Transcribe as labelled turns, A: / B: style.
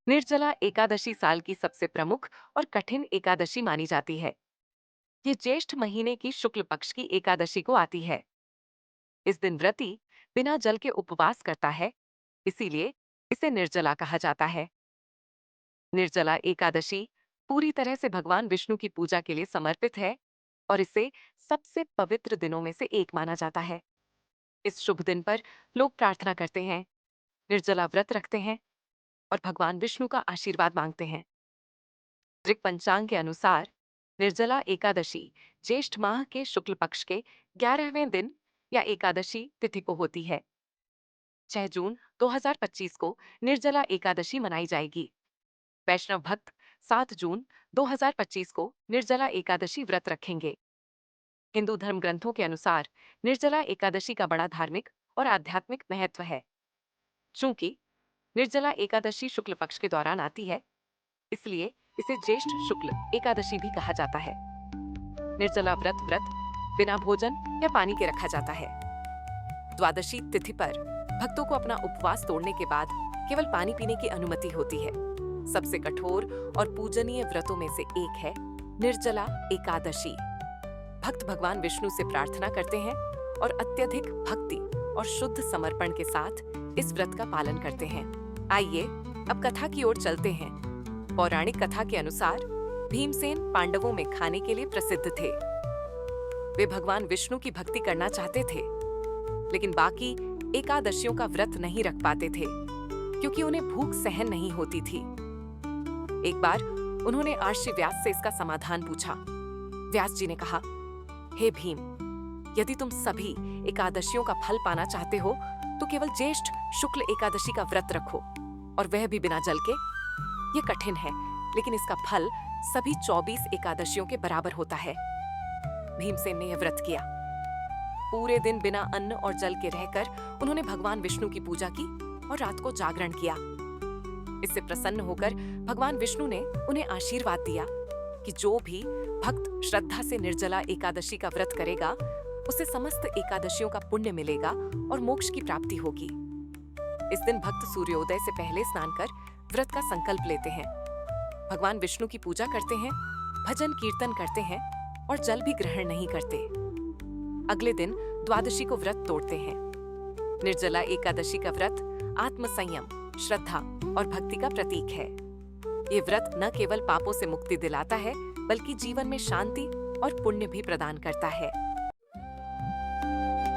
A: निर्जला एकादशी साल की सबसे प्रमुख और कठिन एकादशी मानी जाती है। ये ज्येष्ठ महीने की शुक्ल पक्ष की एकादशी को आती है। इस दिन व्रती बिना जल के उपवास करता है, इसीलिए इसे निर्जला कहा जाता है। निर्जला एकादशी पूरी तरह से भगवान विष्णु की पूजा के लिए समर्पित है और इसे सबसे पवित्र दिनों में से एक माना जाता है। इस शुभ दिन पर लोग प्रार्थना करते हैं, निर्जला व्रत रखते हैं और भगवान विष्णु का आशीर्वाद मांगते हैं। ऋग पंचांग के अनुसार निर्जला एकादशी ज्येष्ठ माह के शुक्ल पक्ष के 11वें दिन या एकादशी तिथि को होती है। 6 जून 2025 को निर्जला एकादशी मनाई जाएगी। वैष्णव भक्त 7 जून 2025 को निर्जला एकादशी व्रत रखेंगे। हिंदू धर्म ग्रंथों के अनुसार निर्जला एकादशी का बड़ा धार्मिक और आध्यात्मिक महत्व है। चूंकि निर्जला एकादशी शुक्ल पक्ष के दौरान आती है, इसलिए इसे ज्येष्ठ शुक्ल एकादशी भी कहा जाता है। निर्जला व्रत बिना भोजन या पानी के रखा जाता है। द्वादशी तिथि पर भक्तों को अपना उपवास तोड़ने के बाद केवल पानी पीने की अनुमति होती है। सबसे कठोर और पूजनीय व्रतों में से एक है निर्जला एकादशी। भक्त भगवान विष्णु से प्रार्थना करते हैं और अत्यधिक भक्ति और शुद्ध समर्पण के साथ इस व्रत का पालन करते हैं। आइए अब कथा की ओर चलते हैं। पौराणिक कथा के अनुसार भीमसेन पांडवों में खाने के लिए प्रसिद्ध थे। वे भगवान विष्णु की भक्ति करना चाहते थे, लेकिन बाकी एकादशियों का व्रत नहीं रख पाते थे क्योंकि उन्हें भूख सहन नहीं होती थी। एक बार उन्होंने आर्षि व्यास से इसका समाधान पूछा। व्यास जी ने कहा, हे भीम, यदि तुम सभी एकादशियों का फल पाना चाहते हो तो केवल ज्येष्ठ शुक्ल एकादशी का व्रत रखो, और वह भी बिना जल के। ये कठिन है, लेकिन इसका फल सभी 24 एकादशियों के बराबर होता है। भीमसेन ने यह व्रत किया। पूरे दिन बिना अन्न और जल के रहकर उन्होंने भगवान विष्णु की पूजा की और रात को जागरण किया। इससे प्रसन्न होकर भगवान विष्णु ने उन्हें आशीर्वाद दिया कि जो भी भक्त श्रद्धा से निर्जला एकादशी का व्रत करेगा, उसे समस्त एकादशियों का पुण्य मिलेगा और मोक्ष की प्राप्ति होगी। इस दिन भक्त सूर्योदय से पहले स्नान कर व्रत का संकल्प लेते हैं, भगवान विष्णु की पूजा करते हैं, भजन कीर्तन करते हैं और जल भी ग्रहण नहीं करते। अगले दिन द्वादशी को व्रत तोड़ते हैं। निर्जला एकादशी का व्रत आत्मसंयम, श्रद्धा और भक्ति का प्रतीक है। ये व्रत न केवल पापों से मुक्ति दिलाता है, बल्कि जीवन में शांति और पुण्य भी प्रदान करता है।